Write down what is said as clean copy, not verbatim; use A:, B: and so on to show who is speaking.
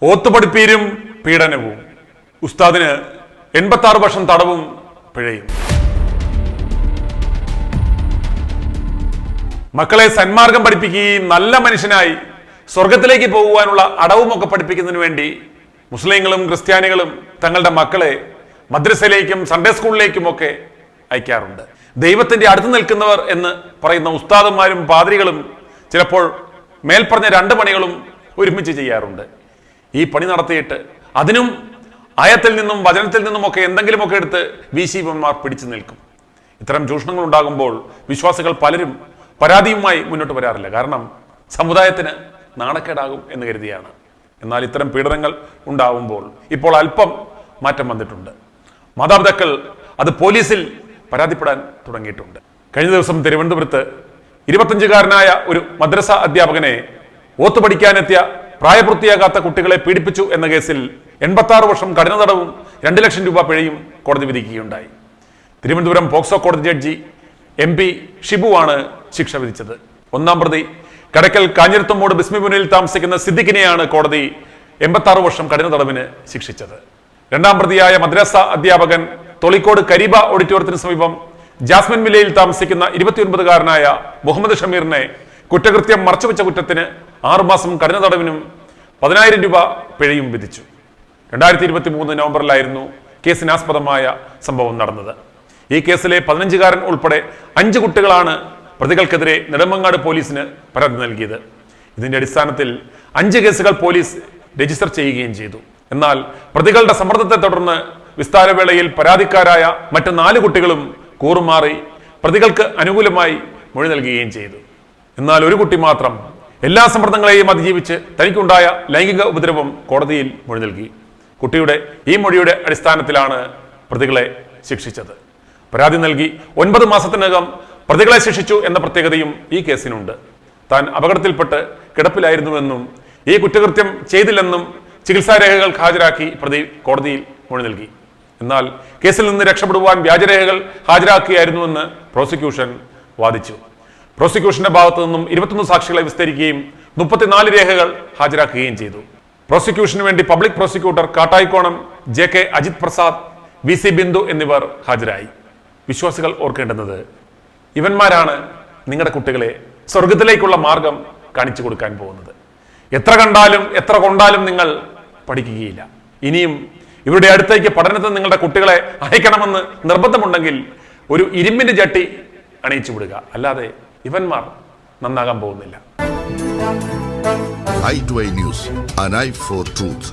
A: ഓത്തുപടിപ്പീരും പീഡനവും. ഉസ്താദിന് 86 വർഷം തടവും പിഴയും. മക്കളെ സന്മാർഗം പഠിപ്പിക്കുകയും നല്ല മനുഷ്യനായി സ്വർഗത്തിലേക്ക് പോകുവാനുള്ള അടവുമൊക്കെ പഠിപ്പിക്കുന്നതിന് വേണ്ടി മുസ്ലിങ്ങളും ക്രിസ്ത്യാനികളും തങ്ങളുടെ മക്കളെ മദ്രസയിലേക്കും സൺഡേ സ്കൂളിലേക്കും ഒക്കെ അയക്കാറുണ്ട്. ദൈവത്തിന്റെ അടുത്ത് നിൽക്കുന്നവർ എന്ന് പറയുന്ന ഉസ്താദന്മാരും പാദ്രികളും ചിലപ്പോൾ മേൽപ്പറഞ്ഞ 2 പണികളും ഒരുമിച്ച് ചെയ്യാറുണ്ട്. ഈ പണി നടത്തിയിട്ട് അതിനും ആയത്തിൽ നിന്നും വചനത്തിൽ നിന്നുമൊക്കെ എന്തെങ്കിലുമൊക്കെ എടുത്ത് വീശിവന്മാർ പിടിച്ചു നിൽക്കും. ഇത്തരം ചൂഷണങ്ങൾ ഉണ്ടാകുമ്പോൾ വിശ്വാസികൾ പലരും പരാതിയുമായി മുന്നോട്ട് വരാറില്ല. കാരണം സമുദായത്തിന് നാണക്കേടാകും എന്ന് കരുതിയാണ്. എന്നാൽ ഇത്തരം പീഡനങ്ങൾ ഉണ്ടാകുമ്പോൾ ഇപ്പോൾ അല്പം മാറ്റം വന്നിട്ടുണ്ട്. മാതാപിതാക്കൾ അത് പോലീസിൽ പരാതിപ്പെടാൻ തുടങ്ങിയിട്ടുണ്ട്. കഴിഞ്ഞ ദിവസം തിരുവനന്തപുരത്ത് 25-കാരനായ ഒരു മദ്രസ അധ്യാപകനെ ഓത്തുപഠിക്കാനെത്തിയ പ്രായപൂർത്തിയാകാത്ത കുട്ടികളെ പീഡിപ്പിച്ചു എന്ന കേസിൽ 86 വർഷം കഠിന തടവും 2 ലക്ഷം രൂപ പിഴയും കോടതി വിധിക്കുകയുണ്ടായി. തിരുവനന്തപുരം പോക്സോ കോടതി ജഡ്ജി MP ഷിബുവാണ് ശിക്ഷ വിധിച്ചത്. 1-ാം പ്രതി കടക്കൽ കാഞ്ഞിരത്തുമൂട് ബിസ്മിപുരയിൽ താമസിക്കുന്ന സിദ്ദിഖിനെയാണ് കോടതി 86 വർഷം കഠിന തടവിന് ശിക്ഷിച്ചത്. 2-ാം പ്രതിയായ മദ്രസ അധ്യാപകൻ തൊളിക്കോട് കരീബ ഓഡിറ്റോറിയത്തിന് സമീപം ജാസ്മിൻ വില്ലയിൽ താമസിക്കുന്ന 29-കാരനായ മുഹമ്മദ് ഷമീറിനെ കുറ്റകൃത്യം മറച്ചുവെച്ച കുറ്റത്തിന് 6 മാസം കഠിന തടവിനും 10,000 രൂപ പിഴയും വിധിച്ചു. 2023 നവംബറിലായിരുന്നു കേസിനാസ്പദമായ സംഭവം നടന്നത്. ഈ കേസിലെ 15-കാരൻ ഉൾപ്പെടെ 5 കുട്ടികളാണ് പ്രതികൾക്കെതിരെ നെടുമങ്ങാട് പോലീസിന് പരാതി നൽകിയത്. ഇതിന്റെ അടിസ്ഥാനത്തിൽ 5 കേസുകൾ പോലീസ് രജിസ്റ്റർ ചെയ്യുകയും ചെയ്തു. എന്നാൽ പ്രതികളുടെ സമ്മർദ്ദത്തെ തുടർന്ന് വിസ്താരവേളയിൽ പരാതിക്കാരായ മറ്റ് 4 കുട്ടികളും കൂറുമാറി പ്രതികൾക്ക് അനുകൂലമായി മൊഴി നൽകുകയും ചെയ്തു. എന്നാൽ ഒരു കുട്ടി മാത്രം എല്ലാ സമ്മർദ്ദങ്ങളെയും അതിജീവിച്ച് തനിക്കുണ്ടായ ലൈംഗിക ഉപദ്രവം കോടതിയിൽ മൊഴി നൽകി. കുട്ടിയുടെ ഈ മൊഴിയുടെ അടിസ്ഥാനത്തിലാണ് പ്രതികളെ ശിക്ഷിച്ചത്. പരാതി നൽകി 9 മാസത്തിനകം പ്രതികളെ ശിക്ഷിച്ചു എന്ന പ്രത്യേകതയും ഈ കേസിനുണ്ട്. താൻ അപകടത്തിൽപ്പെട്ട് കിടപ്പിലായിരുന്നുവെന്നും ഈ കുറ്റകൃത്യം ചെയ്തില്ലെന്നും ചികിത്സാരേഖകൾ ഹാജരാക്കി പ്രതി കോടതിയിൽ മൊഴി നൽകി. എന്നാൽ കേസിൽ നിന്ന് രക്ഷപ്പെടുവാൻ വ്യാജരേഖകൾ ഹാജരാക്കുകയായിരുന്നുവെന്ന് പ്രോസിക്യൂഷൻ വാദിച്ചു. പ്രോസിക്യൂഷന്റെ ഭാഗത്തു നിന്നും 21 സാക്ഷികളെ വിസ്തരിക്കുകയും 34 രേഖകൾ ഹാജരാക്കുകയും ചെയ്തു. പ്രോസിക്യൂഷന് വേണ്ടി public prosecutor Kattaikonam JK Ajith Prasad, VC Bindu എന്നിവർ ഹാജരായി. വിശ്വാസികൾ ഓർക്കേണ്ടുന്നത് ഇവന്മാരാണ് നിങ്ങളുടെ കുട്ടികളെ സ്വർഗത്തിലേക്കുള്ള മാർഗം കാണിച്ചു കൊടുക്കാൻ പോകുന്നത്. എത്ര കണ്ടാലും എത്ര കൊണ്ടാലും നിങ്ങൾ പഠിക്കുകയില്ല. ഇനിയും ഇവരുടെ അടുത്തേക്ക് പഠനത്തിന് നിങ്ങളുടെ കുട്ടികളെ അയക്കണമെന്ന് നിർബന്ധമുണ്ടെങ്കിൽ ഒരു ഇരുമ്പിന്റെ ചട്ടി അണിയിച്ചു വിടുക. അല്ലാതെ ഇവന്മാർ നന്നാകാൻ പോകുന്നില്ല.
B: i2i News, an eye for truth.